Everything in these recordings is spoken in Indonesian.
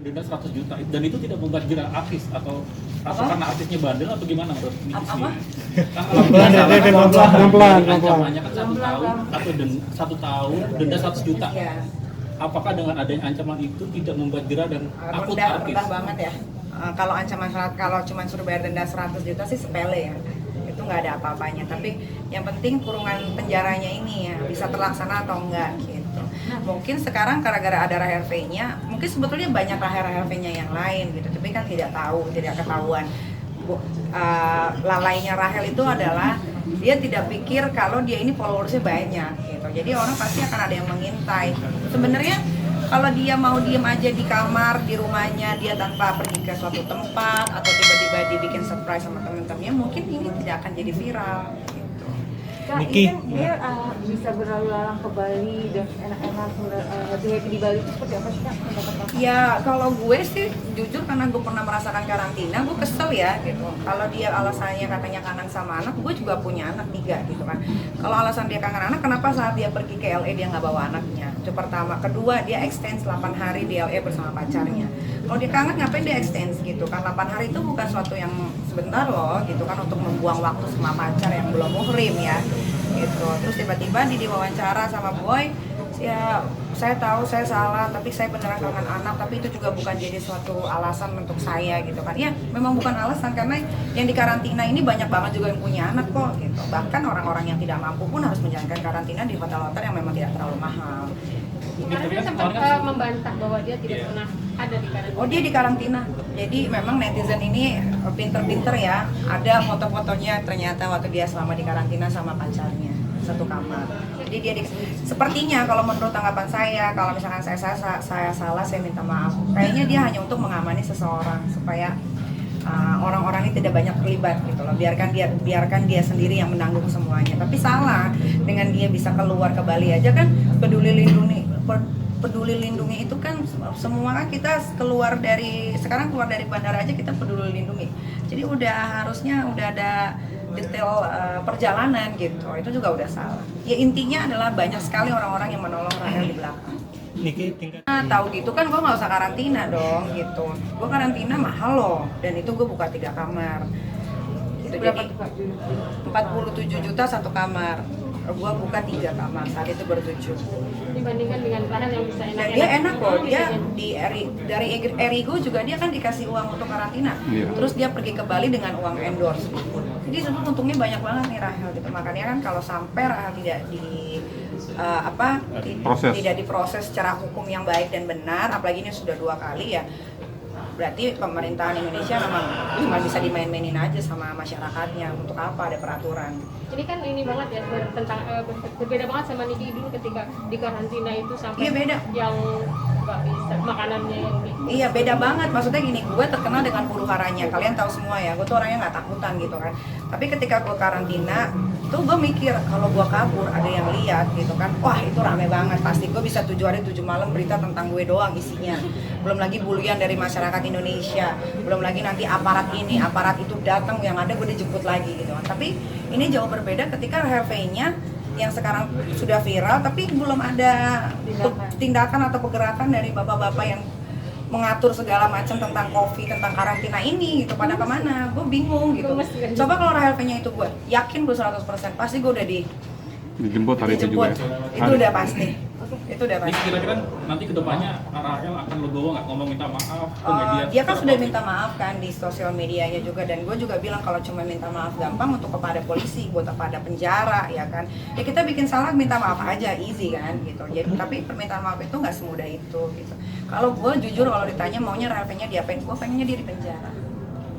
denda 100 juta dan itu tidak membuat jerah artis atau karena artisnya bandel atau gimana menurut Apa? Pelan-pelan. Ancamannya kan 1 tahun atau 1 tahun denda 100 juta. Iya. Apakah dengan adanya ancaman itu tidak membuat jerah dan akut artis? Rendah banget ya. Kalau ancaman kalau cuma suruh bayar denda 100 juta sih sepele ya. Itu nggak ada apa-apanya. Tapi yang penting kurungan penjaranya ini ya bisa terlaksana atau enggak gitu. Mungkin sekarang gara-gara ada Rahel V-nya, mungkin sebetulnya banyak Rahel V-nya yang lain gitu. Tapi kan tidak ketahuan. Lalainya Rahel itu adalah dia tidak pikir kalau dia ini followersnya banyak gitu. Jadi orang pasti akan ada yang mengintai. Sebenarnya kalau dia mau diem aja di kamar di rumahnya dia tanpa pergi ke suatu tempat atau tiba-tiba dibikin surprise sama temen-temennya, mungkin ini tidak akan jadi viral gitu. Niki, dia bisa berlalu lalang ke Bali dan enak-enak happy di Bali itu seperti apa sih Kak? Ya kalau gue sih jujur karena gue pernah merasakan karantina, gue kesel ya gitu. Kalau dia alasannya katanya kangen sama anak, gue juga punya anak 3 gitu kan. Kalau alasan dia kangen anak, kenapa saat dia pergi ke LA dia nggak bawa anaknya? Itu pertama. Kedua, dia extend 8 hari di LA bersama pacarnya. Kalau dia kangen ngapain dia extend gitu kan? 8 hari itu bukan suatu yang sebentar loh gitu kan untuk membuang waktu sama pacar yang belum muhrim ya gitu. Terus tiba-tiba di diwawancara sama Boy, ya saya tahu saya salah tapi saya beneran kangen anak, tapi itu juga bukan jadi suatu alasan untuk saya gitu kan. Ya memang bukan alasan karena yang di karantina ini banyak banget juga yang punya anak kok gitu. Bahkan orang-orang yang tidak mampu pun harus menjalankan karantina di hotel-hotel yang memang tidak terlalu mahal. Karena dia sempat membantah bahwa dia tidak pernah ada di karantina. Oh dia di karantina. Jadi memang netizen ini pinter-pinter ya. Ada foto-fotonya ternyata waktu dia selama di karantina sama pacarnya satu kamar. Jadi dia sepertinya kalau menurut tanggapan saya, kalau misalkan saya salah saya minta maaf. Kayaknya dia hanya untuk mengamani seseorang supaya orang-orang ini tidak banyak terlibat gitu loh. Biarkan dia sendiri yang menanggung semuanya. Tapi salah dengan dia bisa keluar ke Bali aja kan peduli lindungi itu kan semua kan kita keluar dari bandara aja kita peduli lindungi. Jadi harusnya udah ada detail perjalanan gitu. Itu juga udah salah. Ya intinya adalah banyak sekali orang-orang yang menolong Rahel di belakang. Niki tingkat Tahu gitu kan gue nggak usah karantina dong gitu. Gue karantina mahal loh dan itu gue buka 3 kamar. Gitu, jadi 47 juta satu kamar. Gue buka 3 kamar, saat itu baru 7. Dibandingkan dengan Rahel yang bisa enak. Dan dia enak loh, dia dari Erigo juga dia kan dikasih uang untuk karantina. Terus dia pergi ke Bali dengan uang endorse. Jadi sebetulnya untungnya banyak banget nih Rahel gitu. Makanya kan kalau sampai Rahel tidak tidak diproses secara hukum yang baik dan benar, apalagi ini sudah 2 kali ya, berarti pemerintahan Indonesia memang cuma bisa dimain-mainin aja sama masyarakatnya. Untuk apa ada peraturan? Ini kan ini banget ya tentang berbeda banget sama Niki dulu ketika di karantina itu sampai Iya, beda. yang nggak bisa makanannya yang Iya beda banget, maksudnya gini, gue terkenal dengan huru haranya, kalian tahu semua ya, gue tuh orangnya nggak takutan gitu kan. Tapi ketika gue karantina, tuh gue mikir kalau gue kabur ada yang lihat gitu kan, wah itu rame banget, pasti gue bisa 7 hari 7 malam berita tentang gue doang isinya. Belum lagi bulian dari masyarakat Indonesia, belum lagi nanti aparat ini, aparat itu datang, yang ada gue dijemput lagi gitu kan. Tapi ini jauh berbeda ketika Rahel V-nya yang sekarang sudah viral tapi belum ada tindakan atau pergerakan dari bapak-bapak yang mengatur segala macam tentang COVID, tentang karantina ini gitu. Pada kemana? Gue bingung gitu. Coba kalau Rahel V-nya itu gue yakin gue 100% pasti gue udah dijemput hari itu juga. Itu udah pasti. Itu udah pasti. kira-kira nanti kedepannya Rahel akan legowo nggak ngomong minta maaf ke media? Dia kan sudah minta maaf kan di sosial medianya juga, dan gue juga bilang kalau cuma minta maaf gampang untuk kepada polisi, buat kepada penjara ya kan. Ya kita bikin salah minta maaf aja easy kan gitu. Jadi tapi permintaan maaf itu nggak semudah itu gitu. Kalau gue jujur kalau ditanya maunya Rahel V-nya diapain, gue pengennya dia di penjara.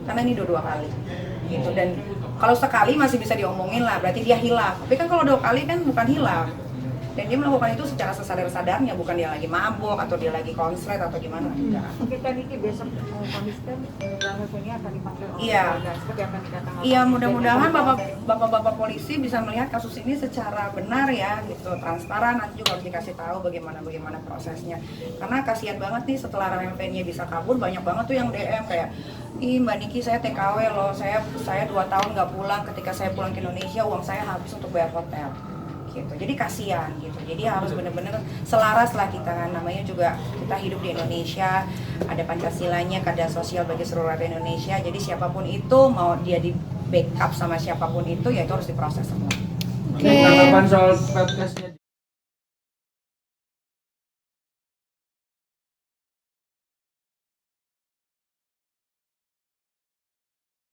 Karena ini 2 kali gitu, dan kalau sekali masih bisa diomongin lah, berarti dia hilaf. Tapi kan kalau 2 kali kan bukan hilaf. Dan dia melakukan itu secara sesadar-sadarnya, bukan dia lagi mabuk atau dia lagi konslet atau gimana. Enggak. mungkin kan Niki besok Kamis kan Rahel V-nya akan dipanggil oleh Iya. keluarga. Seperti apa yang dikatakan Iya, mudah-mudahan bapak-bapak polisi bisa melihat kasus ini secara benar ya, gitu, transparan. Nanti juga harus dikasih tahu bagaimana prosesnya. Karena kasihan banget nih setelah Rahel V-nya bisa kabur, banyak banget tuh yang DM kayak, ih Mbak Niki saya TKW loh, saya 2 tahun nggak pulang. Ketika saya pulang ke Indonesia uang saya habis untuk bayar hotel. gitu. Jadi kasihan gitu. Jadi harus benar-benar selaras lah kita kan, namanya juga kita hidup di Indonesia, ada Pancasilanya, keadaan sosial bagi seluruh rakyat Indonesia. Jadi siapapun itu mau dia di backup sama siapapun itu ya itu harus diproses semua. Tanggapan soal podcastnya